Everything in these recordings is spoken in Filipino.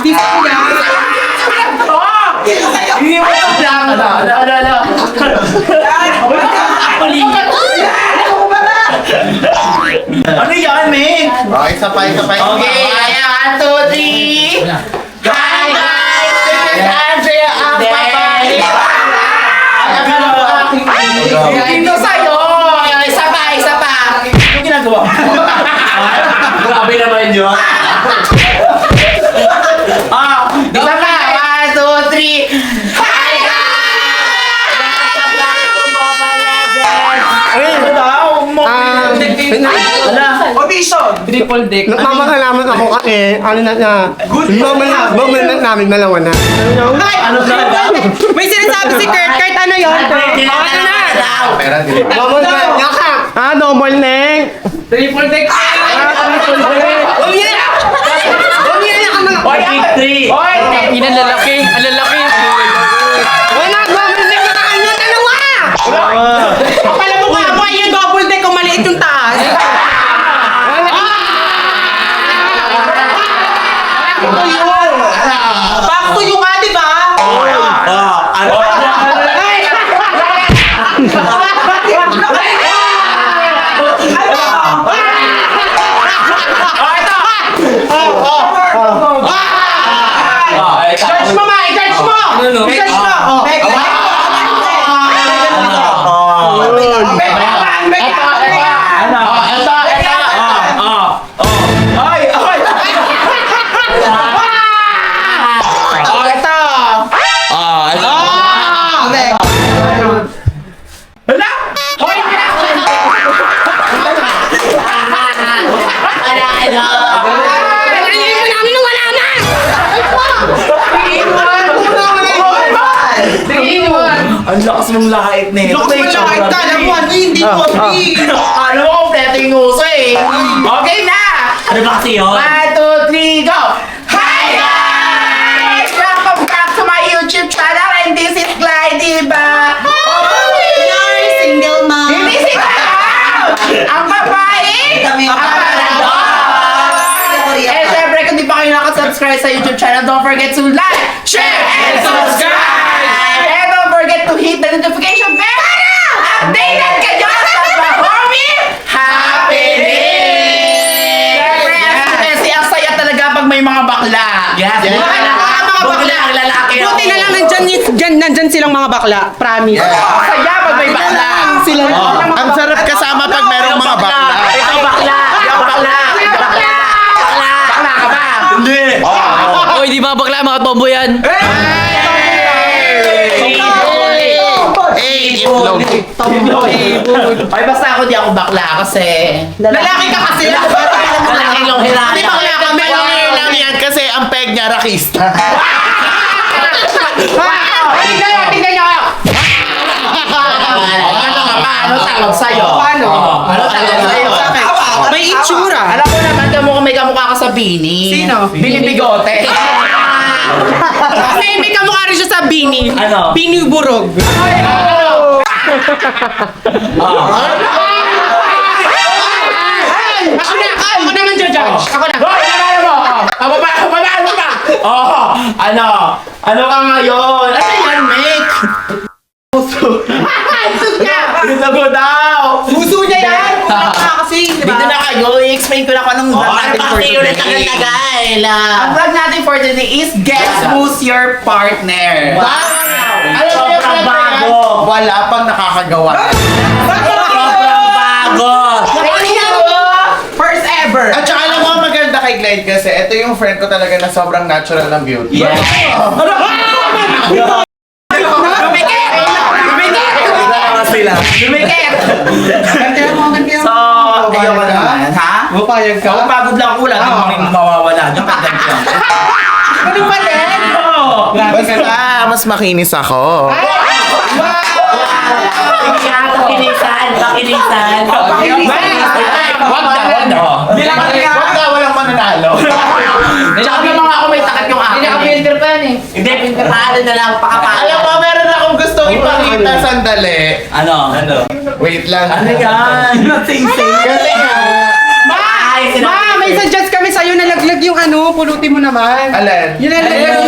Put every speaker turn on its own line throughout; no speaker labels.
Hindi ko yan.
Hindi mo lang. Ano. Ano yan, Meg?
Okay, isa pa.
Okay, ayan, 1, 2, 3. Hi, guys! This is Andrea ang papalit. Dito sa'yo. Isa pa. Ano ginagawa?
Grabe naman yun.
Isa pa. 1, 2, 3. Hi,
Triple deck.
Nagmamahalaman ako kasi, ano na na, moment namin dalawa na.
Ano ba?
May sinasabi si Kurt. Kurt, ano yun?
Ano na?
Pera, dili.
Moment na, yaka! Double neck!
Triple deck.
Oy,
Ang lalaki.
Wala, double neck na kayo na dalawa!
Akala mo nga mo yung double deck kung maliit yung taas. Back to you nga, di ba?
Judge mo, ma! I-judge mo! I-judge mo! Ang lakas mong lahit na ito.
Hindi ko.
Ano mo, kompleto yung uso eh. Okay na!
Ano ba kasi yun?
1, 2, 3, go! Hi guys! Welcome back to my YouTube channel and this is Clyde, diba?
Single mom.
Hindi si Clyde! Ang babae! Ang parador! Eh, syempre, kung di pa kayo nakasubscribe sa YouTube channel, don't forget to like, share, and subscribe! And don't forget to hit the notification bell para updated kayo sa Bahomie Happening! Syempre, kasi ang saya talaga pag may mga bakla.
Yes.
Mga bakla, ang lalaki.
Buti na lang nandyan silang mga bakla. Promise.
Ang saya pag may bakla.
Sila
Ang sarap kasama pag merong mga bakla.
Ikaw bakla. Ikaw bakla. Bakla. Bakla ka ba?
Hindi.
Oy, di ba bakla mga tomboy yan?
Itlog.
Ay, basta ako di ako bakla kasi
Lalaki ka kasi.
Malaking long hiraya.
Di bakla ka, may long hair
Lang yan kasi ang peg niya rakista.
Tingnan nyo! Ano nga ba? Ano tawag sa'yo?
Paano?
Ano tawag sa'yo?
May itsura.
Alam ko naman, may kamukha ka sa Bini.
Sino?
Bini Bigote.
Kasi may kamukha rin siya sa Bini.
Ano?
Bini Burog. Ako naman judge. Ako na.
Hoy, ano mo? Ano ba? Oh, ano? Ano ka ngayon? Ano yan, Mick? Puso. Puso ko daw.
Puso niya yan. Kasi, di ba?
Dito na kayo, i-explain ko na kung anong vlog natin for today. Ang vlog natin for today is Guess Who's Your Partner.
Wow!
Ano ba yung
Sobrang bago. Wala pang nakakagawa. Sobrang bago.
First ever.
At saka alam mo ang maganda kay Glide kasi ito yung friend ko talaga na sobrang natural ng beauty.
Yes. Lumikit! So, ayoko naman, ha?
Mapayag ka?
Ako pagod lang ako, wala namang mawawala. Diyan ka ganyan. Ano ba din?
Basta, mas makinis ako.
Pakinisan.
Wag na.
Wag na, walang mananalo.
Tsaka naman ako may takot yung akin.
Pinaka-filter pa yan eh.
Hindi, paano na lang, pakapala.
Alam mo, meron akong gustong ipakita sandali.
Ano?
Wait lang.
Ano yan?
Kasi nga,
Ma, may suggest kami sa'yo na laglag yung ano, pulutin mo naman.
Alin?
Yun ang lagyan mo.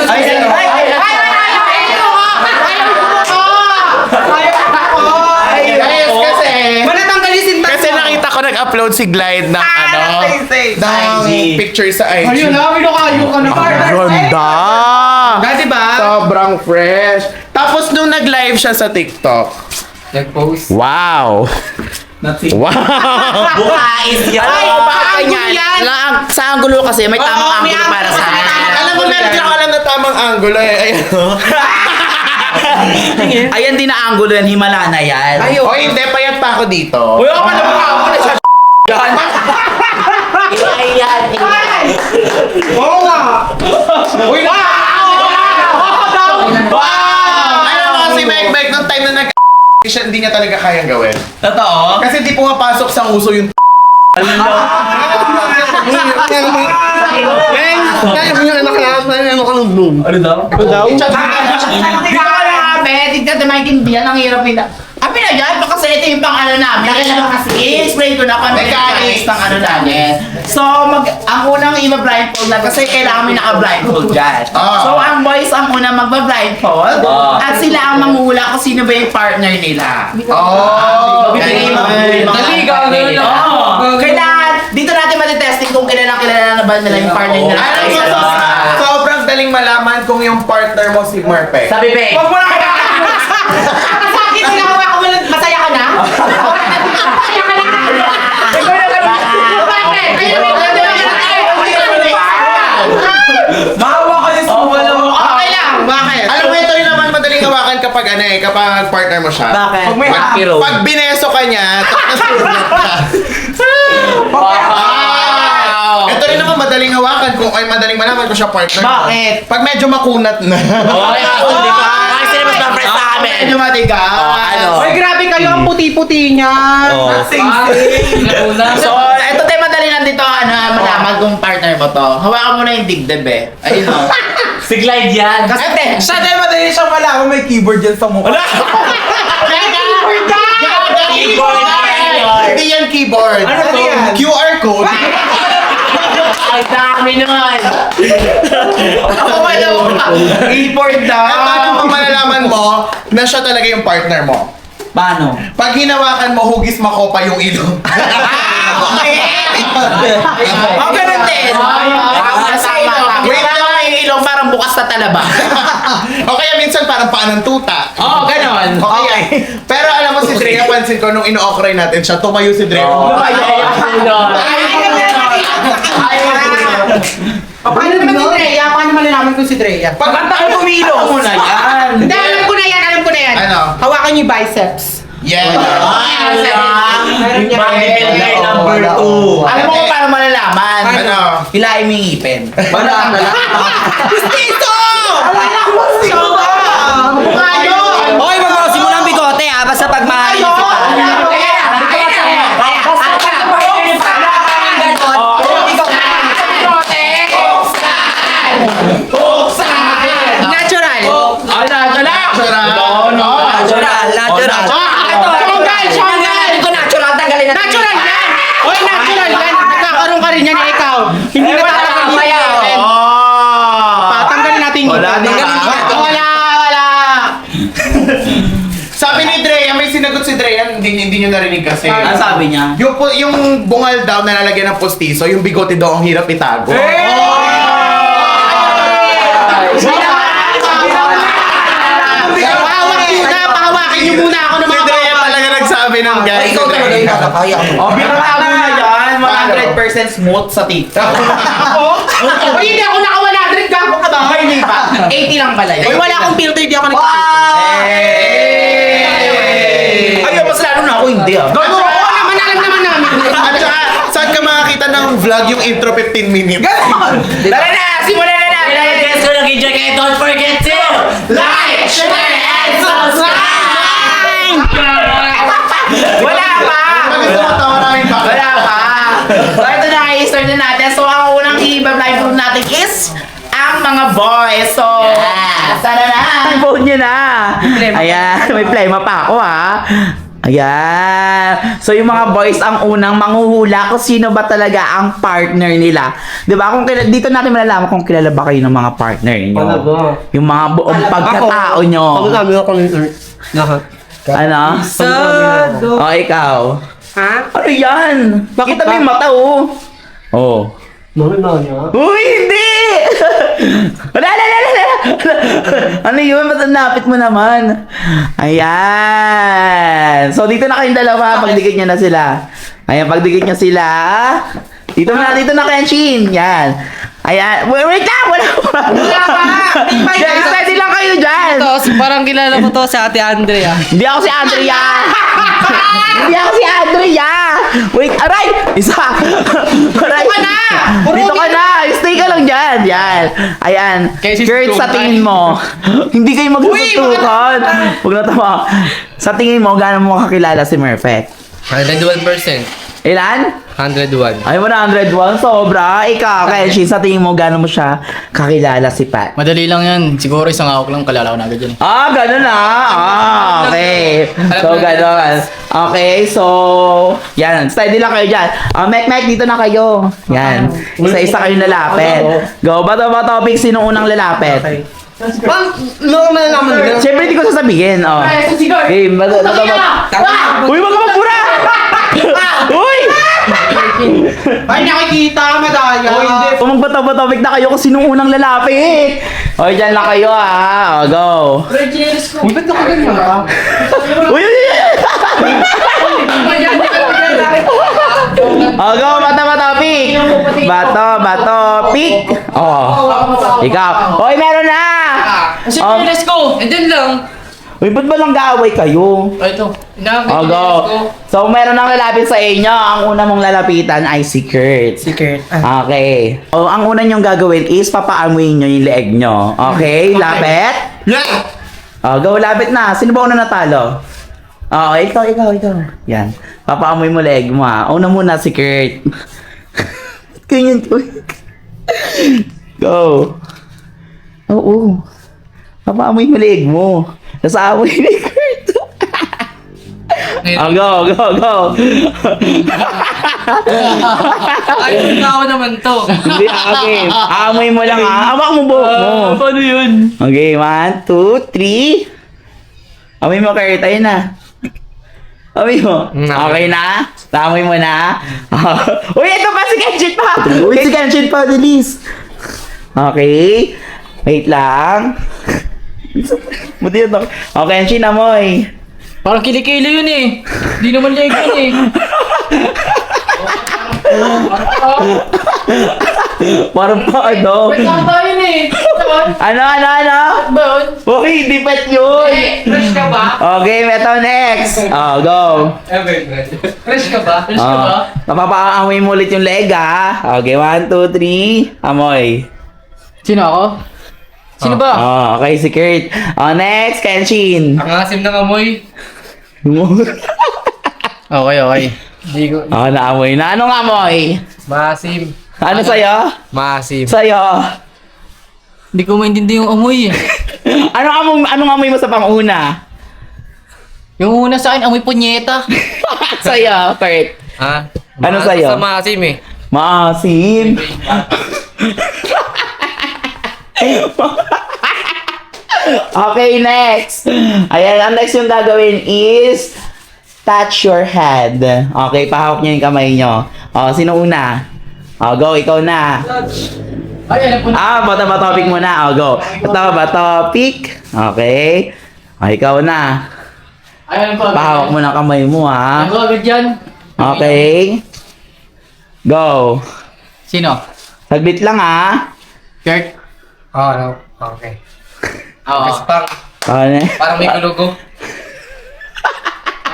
Guys, kasi...
Manatanggal yung sintas
Kasi
mo.
nakita ko nag-upload si Glide ng ng picture sa IG.
Ayun na, minukayo ka na.
Ganda!
Dati ba?
Sobrang fresh. Tapos nung nag-live siya sa TikTok.
Nag-post.
Wow! Wow!
Bukais yan.
Ay, paangulo yan.
Sa angulo kasi may tamang
Oo, may
angulo para
angulo
sa
kasi may tamang
Alam mo, meron din ako alam na tamang angulo eh. Ayan.
Ayan din na angulo yan, himala na yan.
Ayun.
O hindi, payat pa ako dito.
Uy, ako pala mukha ako na sa Ayan.
Oo nga.
Uy, Alam mo kasi Meg, nung time na siya, hindi niya talaga kayang gawin.
Totoo?
Kasi di pumapasok sa uso yung
Ano daw?
Hindi ka marami, hindi ka maintindihan, ang hirap nila. Kami na yan, kasi ito yung pang ano namin. I-explain ko na kung mechanics ng ano namin. So, ang unang iba-blindfold na kasi kailangan may naka-blindfold dyan. So, ang boys ang unang magba-blindfold at sila ang mangula kung sino ba yung partner nila.
Naligaw, ganun lang.
Kailangan, dito natin matitesting kung kilala na ba nila yung partner nila.
Alam mo, sobrang daling malaman kung yung partner mo si Murphy.
Sabi, Be.
Huwag mo na kaya. Sa akin, sinawa ko mo masaya ka na? Masaya ka na? Bakit?
Mahawa ka niya sa wala mo.
Okay lang. Bakit?
Alam mo, ito rin naman madaling hawakan kapag kapag partner mo siya.
Bakit?
Pag bineso ka niya, tapos nasulat ka. Ito rin naman madaling hawakan kung ay madaling malaman kung siya partner mo.
Bakit?
Pag medyo makunat na.
Di ba? Ay, sila mas ma-press sa amin.
Medyo matigas.
Ano?
Ay, grabe kayo. Ang puti-puti niya.
So, ito tayo madali lang dito, malaman kung partner mo to. Hawakan mo na yung dibdib eh. Ayun o.
Si Glide yan.
Kasi,
Siya dahil madali siyang malaman may keyboard dyan sa mukha.
Hindi yan keyboard.
Ano to?
QR code.
ay dami naman. Ako wala mo. Keyboard
At
daw.
paano mo malalaman mo na siya talaga yung partner mo?
Paano?
Pag hinawakan mo, hugis makopa yung ilong.
Ang ganun din. Sa ilong.
Wait lang.
Yung ilong parang bukas na talaba.
O kaya minsan parang paan ng tuta.
Oo, ganon.
Okay. Pero alam mo si Dre, napansin ko nung ino-okray natin siya, tumayo si Dre.
Paano naman si Drea? Paano malalaman kung si Drea?
Pag tayo pumilo mo na yan.
Hindi, alam ko na yan. Alam ko na yan.
Ano?
Hawakan niyo yung biceps.
Yeah.
Meron niya.
Guy number 2.
Alam mo kung paano malalaman?
Ano?
Hilahin mo yung ngipin.
Gusto!
Mukha yun!
Hoy, magpapasin mo ng bigote ha. Basta pag mahal.
Natural.
Natural.
Shongal!
Ito natural. Tanggalin natin.
Natural yan! Oy, natural yan! Nagkakaroon ka rin yan eh, ikaw. Hindi na tatanggalin yan. Patanggalin natin yung Wala!
Sabi ni Dre, may sinagot si Dre, hindi nyo narinig kasi.
Ano sabi niya?
Yung bungal daw na nalalagyan ng postiso, yung bigote daw ang hirap itago.
Pahawakin niyo muna ako ng
Si
mga
Dre talaga nagsabi ng guys.
Ikaw talaga yung nakakaya ko.
Binabago na yan. 100% smooth sa TikTok.
Oy, hindi ako naka-100 gago ka ba?
Hindi pa. 80 lang pala yun.
Oy, wala akong filter, di ako nag-filter.
Ayun, mas lalo na ako hindi ah.
Oo naman, alam naman namin.
At saka, saan ka makakita ng vlog yung intro 15 minutes?
Tara na! Simulan na natin!
Guys, kung nag-enjoy kayo, don't forget to
Like, share, and subscribe! Wala pa! Wala pa! So, ito na, i-start na natin. So, ang unang i-blind group natin is ang mga boys. So, sana na! Phone nyo na! Ayan, may plema pa ako ha. Ayan. So, yung mga boys ang unang manghuhula kung sino ba talaga ang partner nila. Diba? Dito natin malalaman kung kilala ba kayo ng mga partner niyo.
Talaga.
Yung mga buong pagkatao nyo.
Pag namin ako lahat.
Ano? O, ikaw.
Ha?
Ano yan? Bakit mo yung mata, oh? Oh.
Bakit na niya?
Uy, hindi! Wala. Ano yun? Matanapit mo naman. Ayan. So, dito na kayong dalawa. Pagdikit nyo na sila. Ayan, pagdikit nyo sila. Dito na, Kenshin. Yan. Ayan. Wait lang! Wala pa! Steady lang kayo dyan.
Parang kilala ko to si Ate Andrea.
Hindi ako si Andrea. Hindi ako si Andrea. Wait, aray! Isa. Aray. Dito ka na. Stay ka lang dyan. Yan. Ayan. Kurt, sa tingin mo. Hindi kayo magsusutukan. Huwag na tama. Sa tingin mo, gaano mo kakilala si Murphy?
101%.
Ilan?
101.
Ay, 101. Sobra. Ikaw, Kenshi, sa tingin mo, gaano mo siya kakilala si Pat?
Madali lang yan. Siguro isang hawak lang kalala ko na agad yan.
Ah, ganun na. Okay. So, ganun. Okay, so, yan. Steady lang kayo dyan. Mek, dito na kayo. Yan. Isa-isa kayo lalapit. Go. Bato topic, sino unang lalapit?
Noong nalaman nila.
Siyempre, hindi ko sasabihin. Oh. Game. Bato. Uy, wag ka magbura! Uy!
Ay, nakikita, madaya.
Kung magbato-topic na kayo kung sino unang lalapit. O, dyan lang kayo ah. O, go.
Uy, ba't nakaganyan ka?
Uy! O, go. Bato-topic. Bato-topic. Oh. Ikaw. Hoy, meron na.
Sino yung let's go? And then lang.
Uy, ba't ba lang gaaway kayo?
Ay, ito.
O, go. So, meron nang lalapit sa inyo. Ang una mong lalapitan ay si Kurt. Okay. O, ang una nyong gagawin is papaamuin nyo yung leeg nyo. Okay? Lapit?
Yeah!
O, go. Lapit na. Sino ba una natalo? Oo, ikaw. Yan. Papaamoy mo leeg mo ha. Una muna si Kurt. Ganyan to. Go. Oo. Papaamoy mo leeg mo. Tapos aamoy ni Kurt. Go.
Ay, tao naman to.
Hindi, okay. Aamoy mo lang ha. Awak mo buhok mo.
Paano yun?
Okay, 1, 2, 3. Amoy mo, Kurt. Ayun na. Amoy mo. Okay na? Amoy mo na? Uy, ito pa si Kenshin pa. Uy, si Kenshin pa. Bilis. Okay. Wait lang. Buti ito. Okay, Kenshin, amoy.
Parang kilikili yun eh. Di naman leg yun eh.
Parang pa ano.
Wait lang tayo yun eh.
Ano?
Ba yun?
Okay, hindi pet yun.
Fresh ka ba?
Okay, ito next. Oh, go.
Fresh ka ba?
Napapaamoy mo ulit yung leg ha. Okay, 1, 2, 3. Amoy.
Sino ako? Sino ba?
Oh, okay, si Kurt. Oh, next, Kenshin.
Ang asim ng amoy.
Okay. Hindi ko.
Oh, naamoy na. Anong amoy?
Maasim.
Ano sa'yo?
Maasim.
Sa'yo?
Hindi ko maintindihan yung amoy eh.
Anong amoy mo sa panguna?
Yung una sa akin, amoy punyeta.
Sa'yo, Kurt.
Ha?
Ano sa'yo?
Sa maasim eh.
Maasim. Okay, next. Ayan, ang next yung gagawin is touch your head. Okay, pahawak nyo yung kamay nyo. O, sino una? O, go, ikaw na.
Ay, alam ko na.
Ba topic muna. O, go. Ito ba topic? Okay. O, ikaw na.
Ay, alam ko.
Pahawak mo na kamay mo,
Alam
ha?
ko agad yan.
Okay. Go.
Sino?
Saglit lang, ha?
Kurt?
Oh, no. Okay.
Oo.
Kaspang.
Ano?
Parang may kulugo.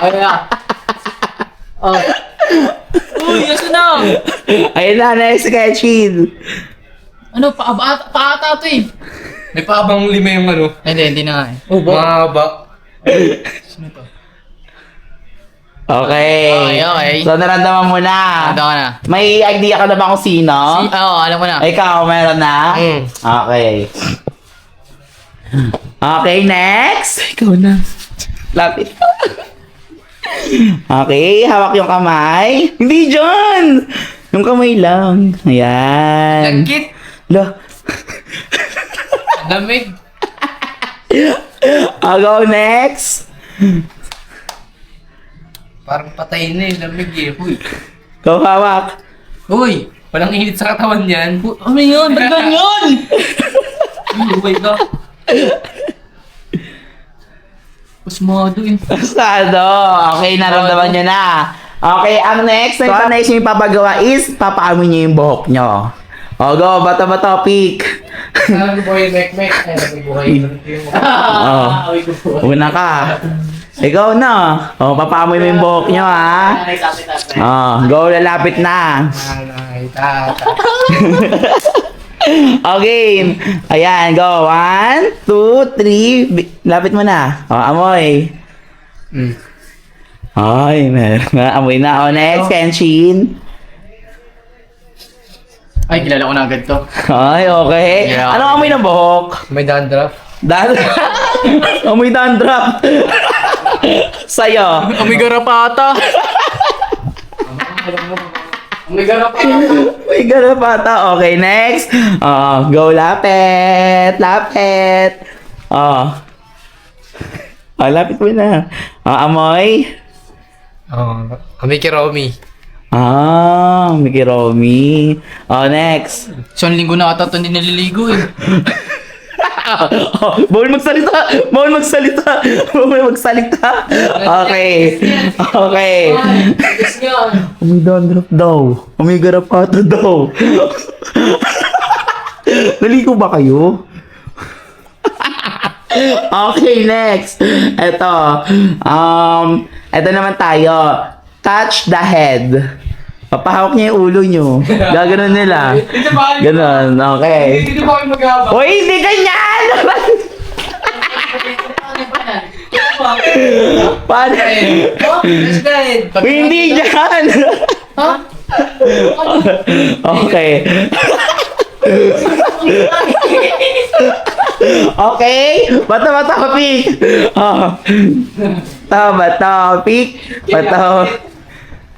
Ay, Oh. Uy, aso na.
Ayun na, next Kenshin.
Ano, paata to eh.
May paabang lima yung ano.
Hindi na nga eh.
Mahaba.
Okay.
Okay.
So, naramdaman mo na.
Ito ka na.
May idea ka na ba kung sino?
Oo, alam ko na.
Ikaw, meron na?
Mm.
Okay. Okay, next. Ikaw na. Lapit. Okay, hawak yung kamay. Hindi dyan! Yung kamay lang. Ayan.
Lagkit.
Lo.
Lamig.
I'll go next.
Parang patay na eh. Lamig eh. Uy.
Go hawak.
Uy. Walang init sa katawan yan. Ano yun? Ba't ganyan? Uy, ka. Pasmado eh.
Pasado. Okay, naramdaman nyo na. Okay, ang next yung ipapagawa is papaamoy nyo yung buhok nyo. O, go. Bato-bato, pick.
Alam ko yung mek-mek. Ay, nagbuhay yung
Una ka. Ikaw na. O, papaamoy mo yung buhok nyo, ha? O, go. Lalapit na. Okay. Ayan, go. 1, 2, 3. Lapit mo na. O, amoy. Ay, meron na. Amoy na. O, next, Kenshin.
Ay, kilala ko na agad to.
Ay, okay.
Yeah,
Anong amoy ng buhok?
May dandruff.
Amoy dandruff. Sa'yo.
Amoy garapata. Amoy garapata.
May garapata. Okay, next. Go lapit. Lapit. Lapit mo na. Amoy.
Mickey Romy.
Mickey Romy. Next.
Isang linggo na ata ito hindi naliligo eh.
Bawal magsalita. Bawal magsalita. Bawal magsalita. Okay. Okay. Amoy dandruff daw. Amoy garapata daw. Naligo ba kayo? Okay, next. Ito naman tayo. Touch the head. Papahawak niya yung ulo nyo. Gaganon nila. Ganon, okay.
Hindi ba kayo mag-aabang?
Uy, hindi ganyan! Paano?
Let's go ahead.
Hindi dyan! Okay. Okay, bato pick. Bato pick.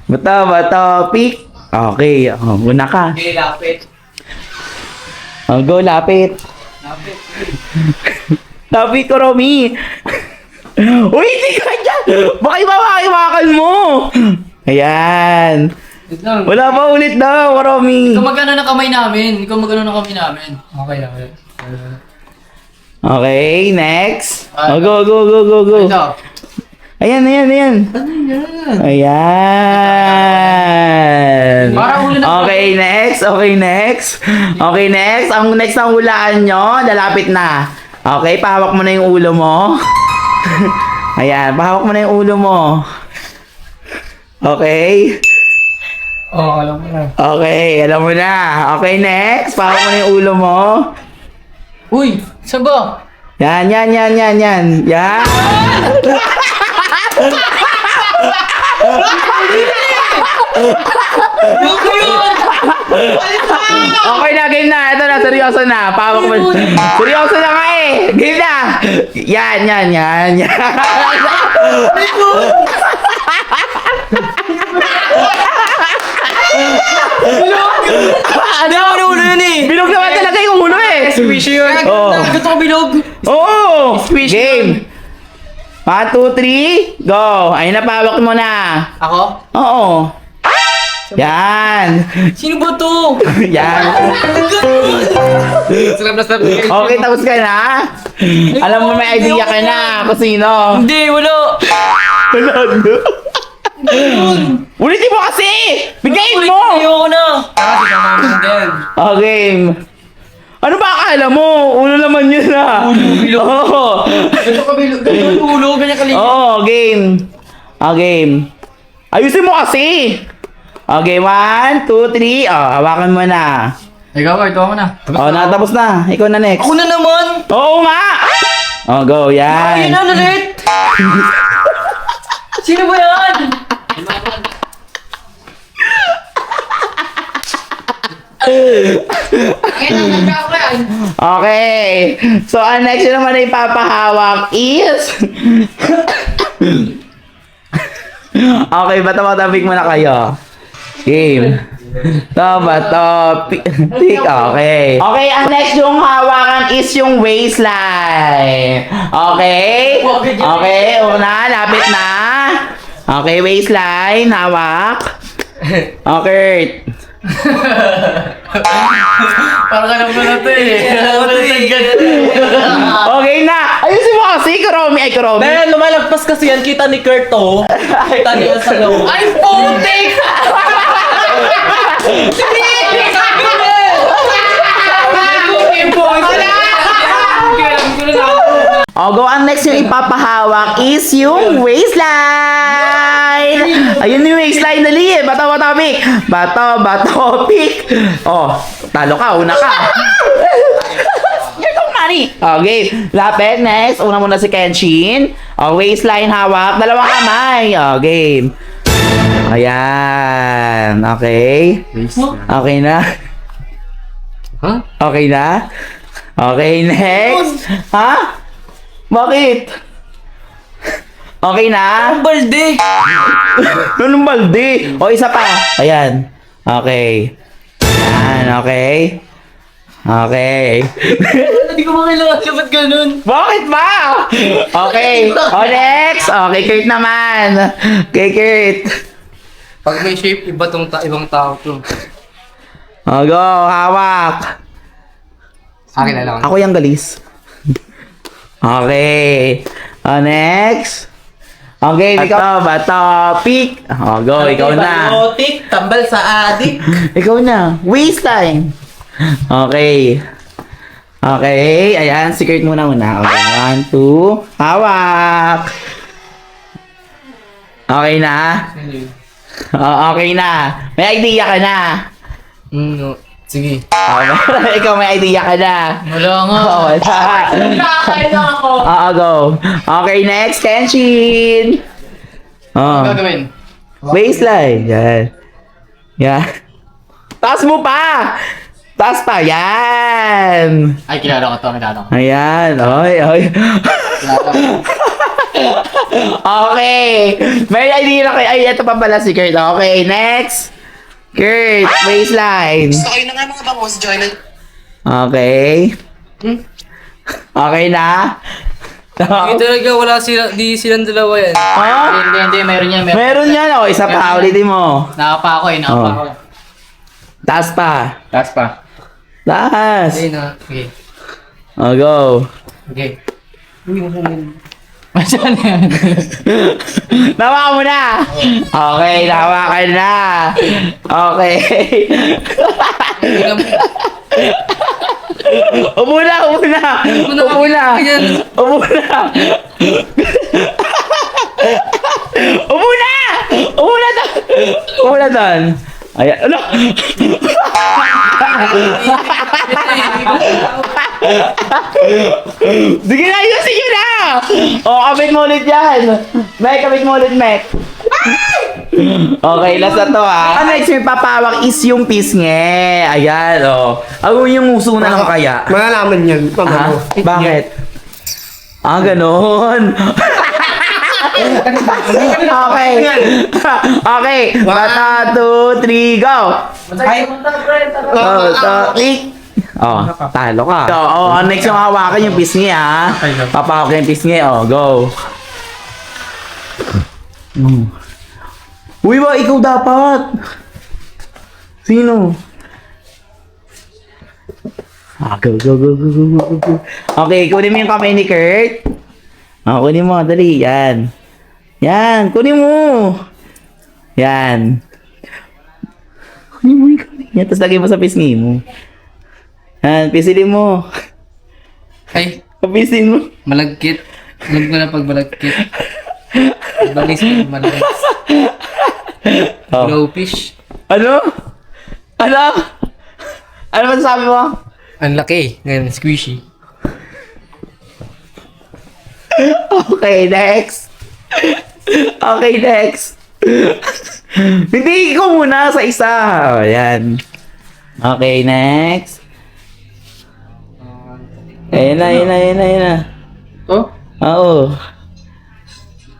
Bato pick. Okay, muna ka.
Okay, lapit.
Go lapit. Lapit ko, Romy. Uy, hindi ka dyan. Baka iwakan mo. Ayan.
Wait lang.
Wala pa ulit daw, Romy.
Ikaw magano ng kamay namin. Okay.
Okay, next. Go.
Ito.
Ayan. Ayan.
Parang ulo na-
Okay, next. Ang next na hulaan nyo, lalapit na. Okay, pahawak mo na yung ulo mo. Ayan, pahawak mo na yung ulo mo. Okay.
Alam mo na.
Okay, alam mo na. Okay, next. Pahawak mo na yung ulo mo.
Uy, saan ba?
Yan. Yan. Okay na, game na. Ito na, seryoso na. Pahawak mo. Seryoso na nga eh. Game na. Yan.
Ano ako na ulo yun eh?
Bilog naman talaga yung ulo eh.
Squishy yun.
Oh.
Gusto ko bilog.
Oo! Game! 1, 2, 3, go! Ayun na, pahawak mo na.
Ako?
Oo. Yan.
Sino ba to?
Yan.
Sarap na sarap.
Okay, tapos ka na? Alam mo, may idea ka na kung sino.
Hindi, wala.
Ulitin mo kasi! Bigayin mo!
Ayoko na. Kasi kamaman din.
Game. Ano ba akala mo? Ulo naman yun ah. Oo.
Ganito ka bilog. Ganito ulo. Ganyan kalit.
Oo, game. Game. Ayusin mo kasi. Okay, 1, 2, 3. Hawakan mo na.
Ikaw, ito ako na.
Natapos na. Ikaw na next.
Ako na naman.
Oo nga! Go, yan.
Ayun na ulit. Sino ba yan?
Okay. So, ang next naman na ipapahawak is... Okay, bato-bato-pick muna kayo. Game. Bato-pick. Okay. Okay, ang next yung hawakan is yung waistline. Okay? Okay, una, lapit na. Okay, waistline, hawak. Okay.
Parang ka naman na ito eh.
Okay na. Ayusin mo kasi, Kuromi. Ay, Kuromi.
Dahil lumalagpas kasi yan, kita ni Kurt oh. Kita niya sa loob.
Ay, putik!
O, go. Ang next yung ipapahawak is yung waistline. Ayun yung waistline. Dali eh. Bato-bato-pick. Bato-bato-pick. Oh, talo ka. Una ka. You're so money. Okay. Lapit. Next. Una muna si Kenshin. O, waistline hawak. Dalawang kamay. O, game. Ayan. Okay. Okay na.
Huh?
Okay na? Okay, next. Ha? Bakit? Okay na?
Balde!
Anong balde? O, isa pa. Ayan. Okay. Ayan, okay. Okay.
Hindi ko makilala siya, ba't ganun?
Bakit ba? Okay. O, next. Okay, Kurt naman. Okay, Kurt.
Pag may shape, iba tong ibang tao to.
O, go. Hawak.
Akin na lang.
Ako yung galis. Okay. O, next. Okay, ikaw. Bato. Pick. O, go. Ikaw na.
Erotic, tambal sa adik.
Ikaw na. Waistline. Okay. Okay. Ayan. Secret muna. Okay. 1, 2. Hawak. Okay na? Okay na. May idea ka na.
No. Sige.
Ikaw may idea ka na.
Wala nga.
Oo, wala.
Nakakain na ako.
Oo, go. Okay, next. Kenshin. Oh.
Gagawin.
Waistline. Yan. Yan. Taas mo pa. Taas pa. Yan.
Ay, kilala ko to. Kilala ko.
Ayan. Oy, oy. Okay. May idea na kayo. Ay, ito pa pala si Kurt. Okay, next. Kurt, waistline.
Okay na nga mga bangos, join
Okay. Okay na?
Hindi talaga wala sila, di silang dalawa yan.
Oh?
Hindi. Meron yan.
Meron yan. O, isa pa. Ulitin mo.
Nakapa ako eh.
Oh. Taas pa.
Taas pa.
Taas.
Ayun na. Okay.
O, go.
Okay.
Masyan yan.
Nawa mo na. Okay, nawa ka na. Okay. Upo na, upo na. Upo na. Upo na. Upo na. Upo na doon. Upo na doon. Ayan. Ano? Sige na, ayusin nyo na! O, kapit mo ulit yan! Mek, kapit mo ulit, Mek. Okay, last na to ha. Ang next may papawak is yung pisngi. Ayan, o. Ako yung uso na lang kaya.
Malalaman yan.
Ha? Bakit? Ah, ganon. Okay. Okay. 1, 2, 3, go! Oh, talo ka. So, next yung hawakan yung pisngi, ha? Papahawak yung pisngi, go. Uy, ba, ikaw dapat. Sino? Go. Okay, kunin mo yung kamay ni Kurt. Kunin mo, dali, yan. Yan, kunin mo. Yan. Kunin mo yung kamay niya, tapos lagay mo sa pisngi mo. Yan, pisilin mo.
Ay,
Pisilin mo.
malagkit. Alam ko na pag malagkit. Balis mo, malagkit. Blowfish.
Ano? Ano? Ano ba sabi mo?
Ang laki. Ngayon, squishy.
Okay, next. Okay, next. Hindi ko muna sa isa. Yan. Okay, next. Ayun na.
To?
Oo.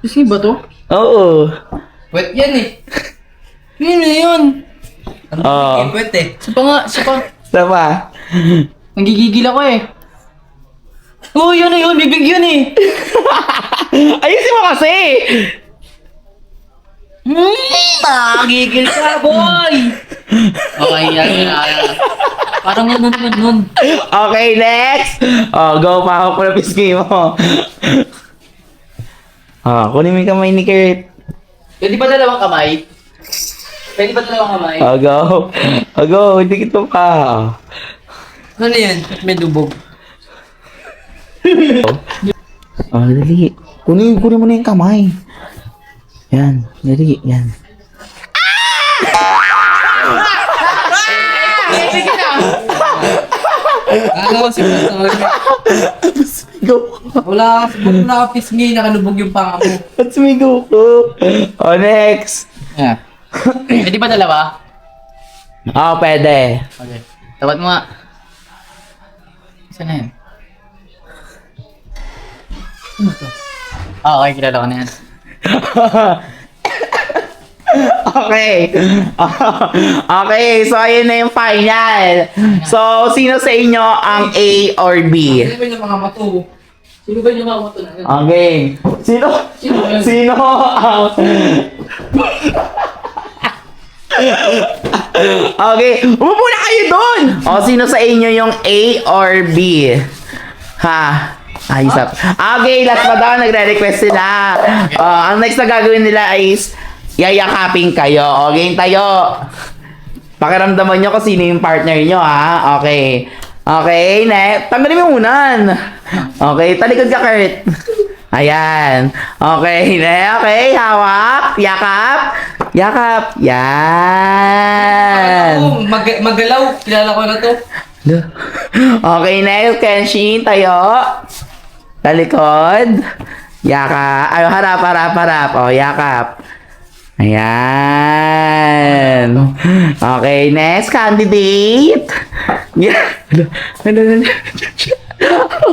Kasi ba to?
Oo.
Wet yan eh. Yun na yun.
Oo.
Wet eh.
Siya pa.
Tama.
Nagigigil ako eh. Oo, yun na yun. Bibig yun eh.
Ayusin mo kasi!
Nagigil ka, boy. Okay, yan. Parang nun.
Okay, next! Oh, go pa ako para pisngi mo. Kunin mo yung kamay ni Kurt.
Pwede ba dalawang kamay?
Oh, go. Oh, go. Hindi kita pa.
Ano yan? May dubog.
Oh, dali. Kunin mo na yung kamay. Yan. Dali. Yan.
Ano si
Go.
Wala ka pisngi, nakalubog yung panga mo.
At sumigaw ko. Oh, next.
Yeah. Pwede ba dalawa?
Oh, pwede.
Okay. Tawad mo nga. Saan na yan? Ano to? Okay, kilala ko na yan.
Okay. Okay, so ayun na yung final. So, sino sa inyo ang A or B?
Sino ba yung mga mato? Sino ba yung mga mato na yun?
Okay. Sino ang... Okay, umupo na kayo doon! O, sino sa inyo yung A or B? Ha? Ayos up. Okay, last pa daw, nagre-request sila. Ang next na gagawin nila is yayakapin kayo. Okay, tayo. Pakiramdaman nyo kung sino yung partner nyo, ha? Okay. Okay, next. Tanggalin mo yung unan. Okay, talikod ka, Kurt. Ayan. Okay, okay, hawak. Yakap. Yakap. Yan.
Magalaw, kilala ko na to.
Okay, next, Kenshin, tayo. Talikod. Yakap. Ay, harap. O, yakap. Ayan. Okay, next candidate. Yeah.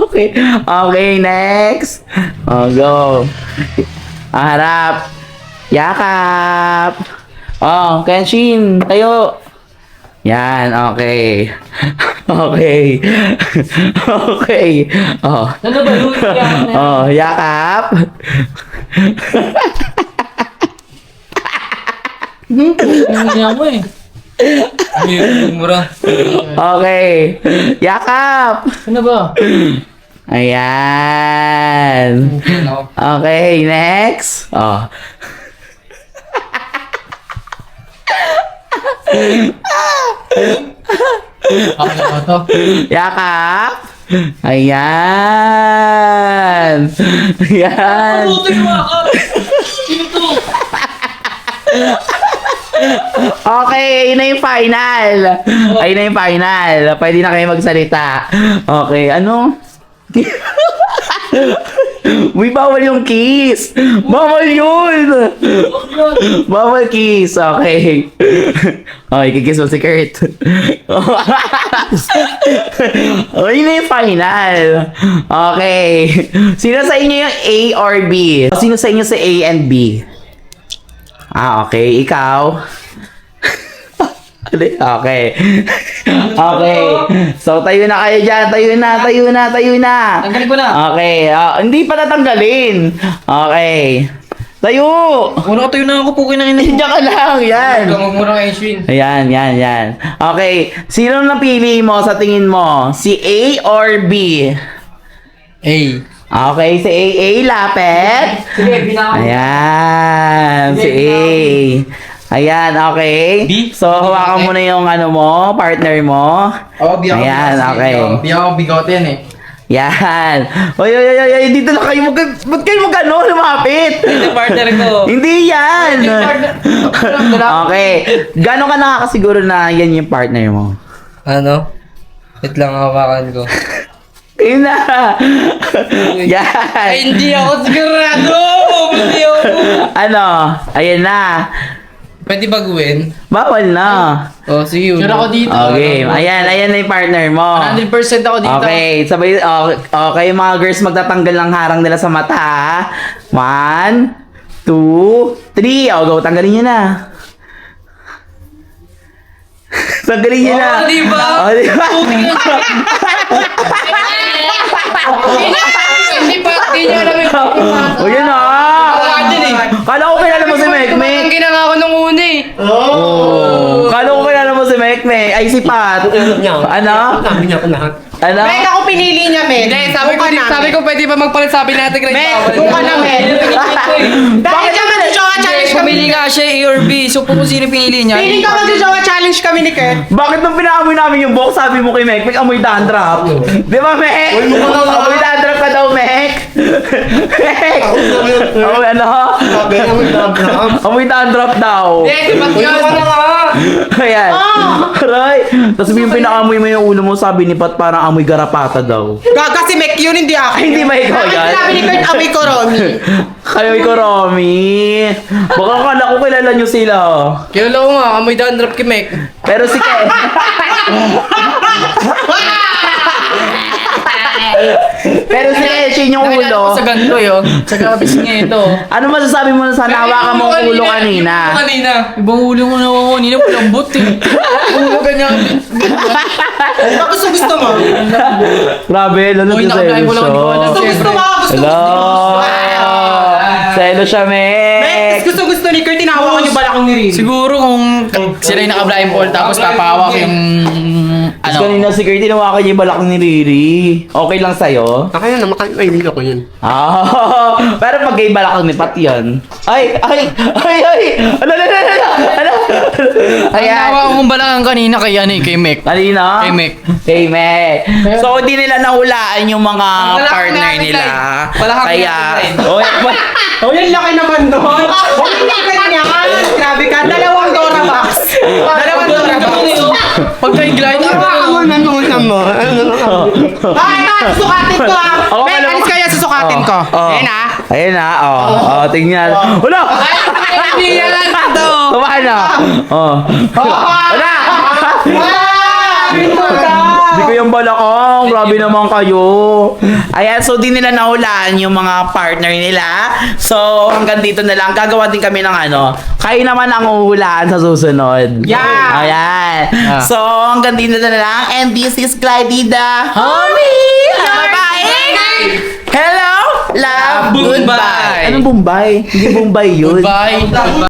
Okay. Okay, next. Oh, go. Harap. Yakap. Oh, Kenshin, tayo. Yan, okay. Okay. Okay. Oh.
Ano ba yun?
Oh, yakap.
Ano niya mo eh? Ang mura.
Okay. Yakap.
Ano ba?
Ayan. Okay, next. Oh.
Okay na ba to?
Yakap. Ayan. Ayan.
Sino to?
Okay, ayun na yung final. Ayun na yung final. Pwede na kayo magsalita. Okay, ano? Uy, bawal yung kiss. Bawal yun. Bawal kiss. Okay. Okay, kikiss mo si Kurt. Ayun na yung final. Okay. Sino sa inyo yung A or B? Sino sa inyo sa A and B? Okay. Ikaw? Okay. Okay. So, tayo na kayo dyan. Tayo na.
Tanggalin ko na.
Okay. Hindi pa natanggalin. Okay. Tayo!
Muna ka tayo na ako po kinangin.
Diyan ka lang. Yan.
Huwag muna ka Ashwin.
Yan. Okay. Sino napili mo sa tingin mo? Si A or B?
A.
Okay. Si A. Lapet.
Sige, binaka.
Ayan. Si A. Ayan, okay.
B?
So, hawakan mo na yung ano mo, partner mo.
Oh, biyak ko.
Ayan, okay.
Biyak ko bigote yan eh.
Yan. Oy, dito lang kayo. Ba't kayo mag-ano? Lumapit.
Ito yung partner ko.
Hindi yan. Okay. Gano'n ka nakakasiguro na yan yung partner mo?
Ano? Wait lang, hawakan ko.
Ayun na. Yan.
Ay, hindi ako sigurado! Hindi ako!
Ano? Ayan na.
Pwede baguhin?
Bawal na.
Oh, sige.
Sure ako dito.
Okay. Ayan na yung partner mo.
100% ako dito.
Okay, sabay, okay, mga girls magtatanggal ng harang nila sa mata, ha? 1, 2, 3. O, go. Tanggalin nyo na. Tanggalin nyo na.
Oh, di ba?
O, di ba?
Hindi pa, hindi niya alam yung
O, yun na. Kala ko kilala mo si Mekmek.
Ang ginanga ko nung una eh.
Kala ko kilala mo si Mekmek. Ay, si Pat. Ano?
Sabi niya ko lahat.
Ano?
Meg, ako pinili niya, Meg.
Hindi, sabi ko pwede ba magpalit sabi natin Greg?
Meg, doon ka na, Meg. Dahil ka mag-jowa challenge kami.
Pumili nga siya A or B. So kung sino pinili niya.
Pili ka mag-jowa challenge kami ni Kurt.
Bakit nung pinaamoy namin yung box, sabi mo kay Mekmek, amoy dandruff? Di ba, Mek? Amoy dandruff ka daw, Mek? Mek! Amoy ano?
Sabi niya mo lang.
Amoy dandruff daw.
Eh, ba't yun?
Ayan. Aray. Tapos yung pinaamoy mo yung ulo mo, sabi ni Pat, parang amoy garapata daw.
Gaga si Meg yun, hindi ako.
Hindi ba ikaw
Bakit
yan?
sinabi ni Kurt, amoy ko, Romy?
Kayo ko, Romy. Baka kala ko kilala nyo sila.
Kilala ko nga, amoy dandruff kay Mek.
Pero si Ken. Pero si Eshin yung
Nakilala ko
ulo.
sa ganito yun. Sa gabis niya ito.
Ano masasabi mo sa nawakan mong ulo kanina?
Kanina.
Ibang ulo ko na ako kanina. Malambot eh.
Ulo ganyan.
Baka gusto mo.
Grabe, lalo
Uy,
sa
nakakain ko lang, hindi ko alam.
Gusto mo,
Hello. Selo siya,
Meg,
Mek.
gusto ni Kurt, tinawa ko yung balakang ni Rin.
Siguro kung sila yung naka-blindfold tapos papahawak yung
Tapos
ano.
kanina si Kurt, tinawakan niya yung balak ni Riri. Okay lang sa'yo?
Ako yan, makakainin ako yun.
Ah, pero pag gay balakang ni Pat yun. Ay! Ano?
Ang
Ayan.
nawa kong balakan kanina kay ano eh, kay Mek.
Kanina?
Kay Mek.
Kay Mek. So, hindi nila nahulaan yung mga partner nila. Kaya,
Oh, yan laki naman doon. Oh, hindi ganyan. Grabe ka. Dalawang Dora box. Dalawang Dora box.
Pag kay Glide,
Ano mo?
Ito, susukatin ko ah.
Oh,
Meg,
alam mo-
alis kayo, susukatin ko. Ayan ah.
Ayan na, tingnan. Wala!
hindi yan ito.
Kumain na. Wala! Hindi ko yung balakang. Grabe naman kayo. Ayan, so di nila nahulaan yung mga partner nila. So, hanggang dito na lang. Gagawa din kami ng ano. Kayo naman ang uhulaan sa susunod.
Yeah.
Ayan. So, hanggang dito na lang. And this is Clyde the Homie. Bye-bye. Hello. Love.
Goodbye.
Goodbye. Anong Bombay? Hindi Bombay yun.
Bye.